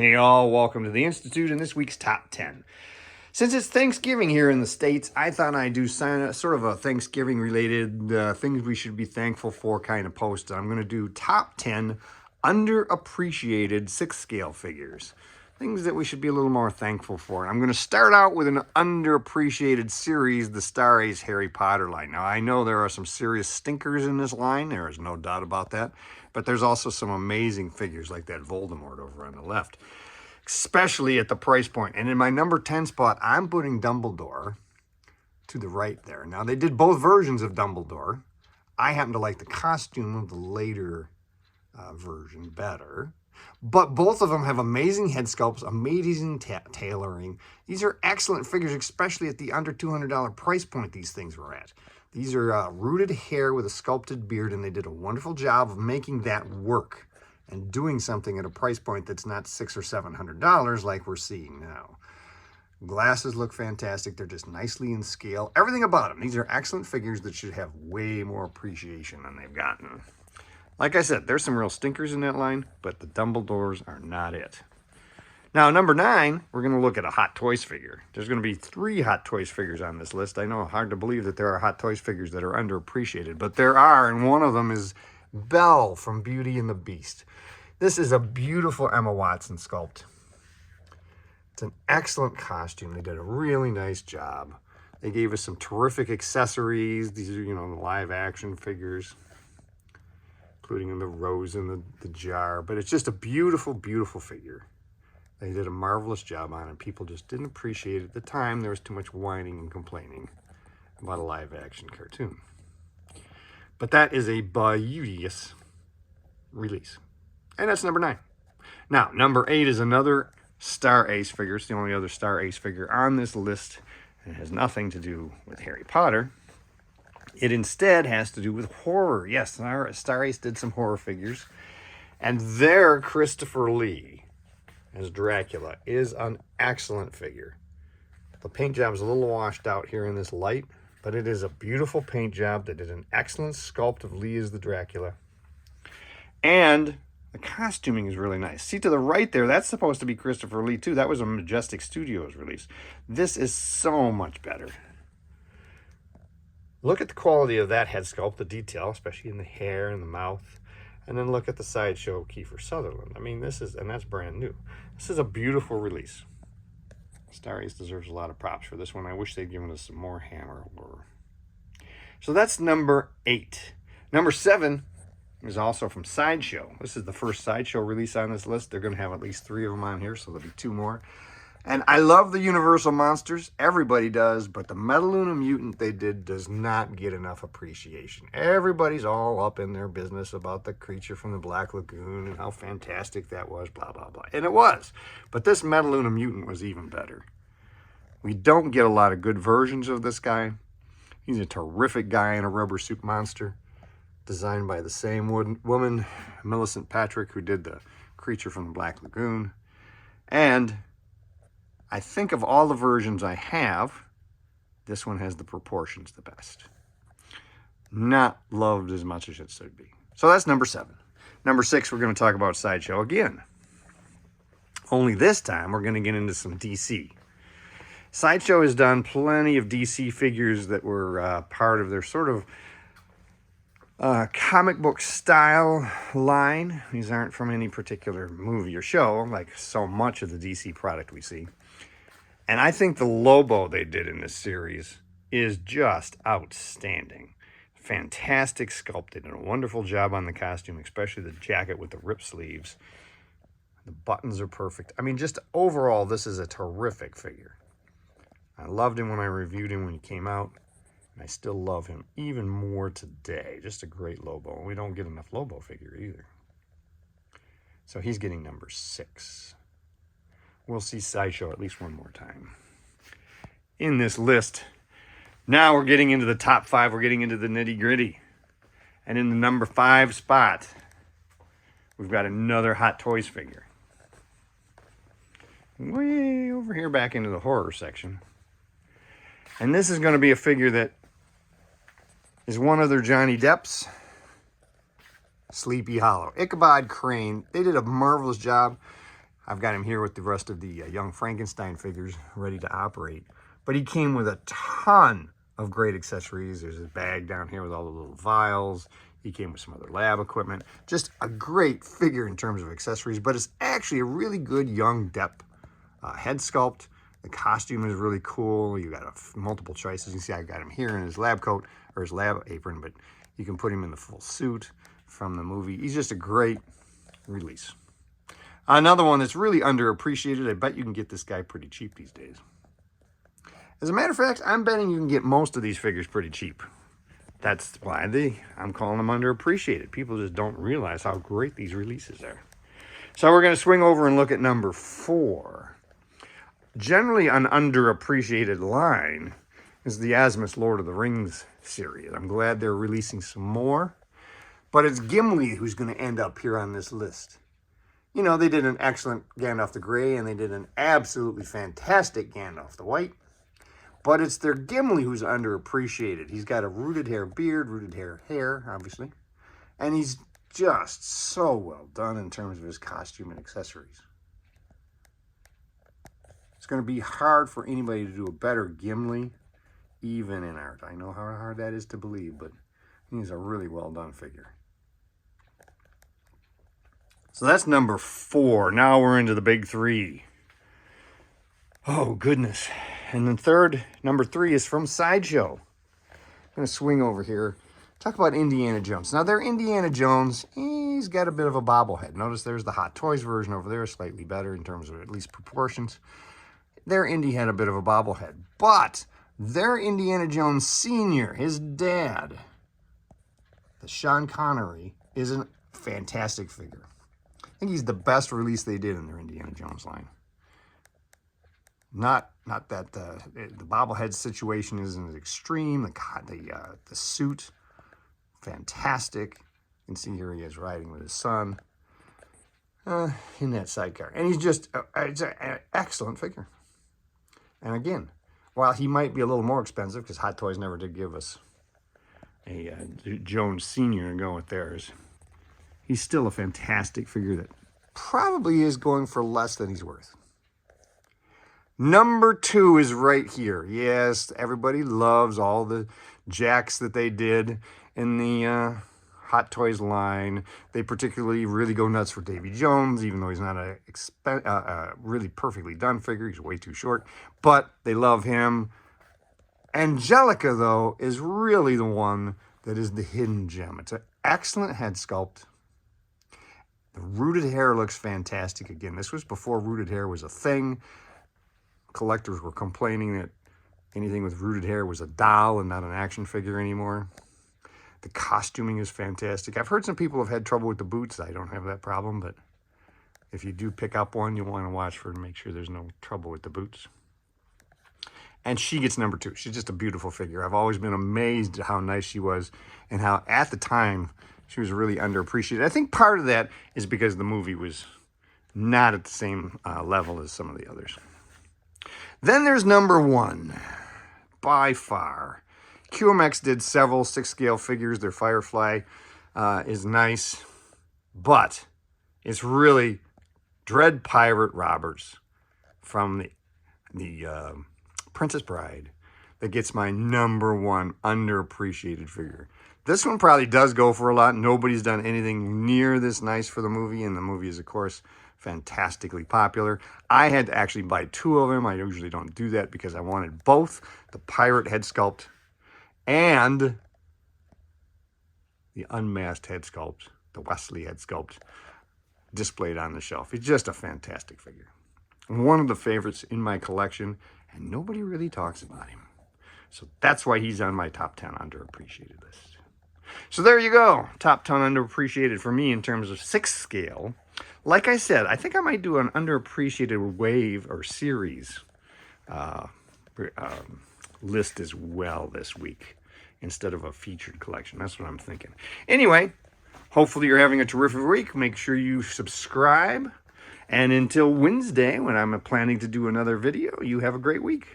Hey all, welcome to the Institute and this week's Top 10. Since it's Thanksgiving here in the States, I thought I'd do sort of a Thanksgiving related things we should be thankful for kind of post. I'm going to do top 10 underappreciated 6 scale figures. Things that we should be a little more thankful for. I'm going to start out with an underappreciated series, the Star Ace Harry Potter line. Now, I know there are some serious stinkers in this line. There is no doubt about that. But there's also some amazing figures like that Voldemort over on the left, especially at the price point. And in my number 10 spot, I'm putting Dumbledore to the right there. Now, they did both versions of Dumbledore. I happen to like the costume of the later version better. But both of them have amazing head sculpts, amazing tailoring. These are excellent figures, especially at the under $200 price point these things were at. These are rooted hair with a sculpted beard, and they did a wonderful job of making that work and doing something at a price point that's not $600 or $700 like we're seeing now. Glasses look fantastic. They're just nicely in scale. Everything about them. These are excellent figures that should have way more appreciation than they've gotten. Like I said, there's some real stinkers in that line, but the Dumbledores are not it. Now, number 9, we're going to look at a Hot Toys figure. There's going to be 3 Hot Toys figures on this list. I know, hard to believe that there are Hot Toys figures that are underappreciated, but there are, and one of them is Belle from Beauty and the Beast. This is a beautiful Emma Watson sculpt. It's an excellent costume. They did a really nice job. They gave us some terrific accessories. These are, the live action figures, including the rose in the jar. But it's just a beautiful, beautiful figure. They did a marvelous job on it. People just didn't appreciate it at the time. There was too much whining and complaining about a live action cartoon. But that is a beauteous release. And that's number 9. Now, number 8 is another Star Ace figure. It's the only other Star Ace figure on this list. And it has nothing to do with Harry Potter. It instead has to do with horror. Yes, Star Ace did some horror figures. And their Christopher Lee as Dracula is an excellent figure. The paint job is a little washed out here in this light, but it is a beautiful paint job. They did an excellent sculpt of Lee as the Dracula. And the costuming is really nice. See to the right there, that's supposed to be Christopher Lee too. That was a Majestic Studios release. This is so much better. Look at the quality of that head sculpt, the detail, especially in the hair and the mouth. And then look at the sideshow Kiefer Sutherland. I mean, and that's brand new. This is a beautiful release. Star Ace deserves a lot of props for this one. I wish they'd given us some more Hammer horror. So that's number 8. Number 7 is also from Sideshow. This is the first Sideshow release on this list. They're going to have at least 3 of them on here, so there'll be 2 more. And I love the Universal monsters. Everybody does, but the Metaluna mutant they did does not get enough appreciation. Everybody's all up in their business about the creature from the Black Lagoon and how fantastic that was, blah, blah, blah. And it was. But this Metaluna mutant was even better. We don't get a lot of good versions of this guy. He's a terrific guy in a rubber suit monster, designed by the same woman, Millicent Patrick, who did the creature from the Black Lagoon. And I think of all the versions I have, this one has the proportions the best. Not loved as much as it should be. So that's number 7. Number 6, we're going to talk about Sideshow again. Only this time, we're going to get into some DC. Sideshow has done plenty of DC figures that were part of their sort of comic book style line. These aren't from any particular movie or show, like so much of the DC product we see. And I think the Lobo they did in this series is just outstanding. Fantastic sculpted and a wonderful job on the costume, especially the jacket with the ripped sleeves. The buttons are perfect. I mean, just overall, this is a terrific figure. I loved him when I reviewed him when he came out. And I still love him even more today. Just a great Lobo. We don't get enough Lobo figure either. So he's getting number 6. We'll see Sideshow at least one more time in this list. Now we're getting into the top 5. We're getting into the nitty gritty. And in the number 5 spot, we've got another Hot Toys figure. Way over here back into the horror section. And this is going to be a figure that is one of their Johnny Depp's. Sleepy Hollow. Ichabod Crane. They did a marvelous job. I've got him here with the rest of the Young Frankenstein figures ready to operate. But he came with a ton of great accessories. There's his bag down here with all the little vials. He came with some other lab equipment. Just a great figure in terms of accessories, but it's actually a really good young depth head sculpt. The costume is really cool. You got multiple choices. You can see I got him here in his lab coat or his lab apron, but you can put him in the full suit from the movie. He's just a great release. Another one that's really underappreciated. I bet you can get this guy pretty cheap these days. As a matter of fact, I'm betting you can get most of these figures pretty cheap. That's why I'm calling them underappreciated. People just don't realize how great these releases are. So we're going to swing over and look at number 4. Generally an underappreciated line is the Asmus Lord of the Rings series. I'm glad they're releasing some more. But it's Gimli who's going to end up here on this list. You know, they did an excellent Gandalf the Grey, and they did an absolutely fantastic Gandalf the White. But it's their Gimli who's underappreciated. He's got a rooted hair beard, rooted hair, obviously. And he's just so well done in terms of his costume and accessories. It's going to be hard for anybody to do a better Gimli, even in art. I know how hard that is to believe, but he's a really well done figure. So that's number 4. Now we're into the big 3. Oh, goodness. And then number 3 is from Sideshow. I'm going to swing over here. Talk about Indiana Jones. Now, their Indiana Jones, he's got a bit of a bobblehead. Notice there's the Hot Toys version over there, slightly better in terms of at least proportions. Their Indy had a bit of a bobblehead. But their Indiana Jones Sr., his dad, the Sean Connery, is a fantastic figure. I think he's the best release they did in their Indiana Jones line. Not that the bobblehead situation isn't as extreme. The suit, fantastic. You can see here he is riding with his son in that sidecar. And he's just, it's an excellent figure. And again, while he might be a little more expensive, because Hot Toys never did give us a Jones Sr. to go with theirs, he's still a fantastic figure that probably is going for less than he's worth. Number 2 is right here. Yes, everybody loves all the jacks that they did in the Hot Toys line. They particularly really go nuts for Davy Jones, even though he's not a really perfectly done figure. He's way too short, but they love him. Angelica, though, is really the one that is the hidden gem. It's an excellent head sculpt. The rooted hair looks fantastic. Again, this was before rooted hair was a thing. Collectors were complaining that anything with rooted hair was a doll and not an action figure anymore. The costuming is fantastic. I've heard some people have had trouble with the boots. I don't have that problem, but if you do pick up one, you want to watch for to make sure there's no trouble with the boots. And she gets number 2. She's just a beautiful figure. I've always been amazed at how nice she was and how, at the time, she was really underappreciated. I think part of that is because the movie was not at the same level as some of the others. Then there's number 1, by far. QMX did several 6-scale figures. Their Firefly is nice, but it's really Dread Pirate Roberts from the Princess Bride that gets my number 1 underappreciated figure. This one probably does go for a lot. Nobody's done anything near this nice for the movie, and the movie is, of course, fantastically popular. I had to actually buy 2 of them. I usually don't do that because I wanted both the pirate head sculpt and the unmasked head sculpt, the Wesley head sculpt, displayed on the shelf. It's just a fantastic figure. One of the favorites in my collection, and nobody really talks about him. So that's why he's on my top 10 underappreciated list. So there you go. Top 10 underappreciated for me in terms of 6 scale. Like I said, I think I might do an underappreciated wave or series list as well this week instead of a featured collection. That's what I'm thinking. Anyway, hopefully you're having a terrific week. Make sure you subscribe. And until Wednesday, when I'm planning to do another video, you have a great week.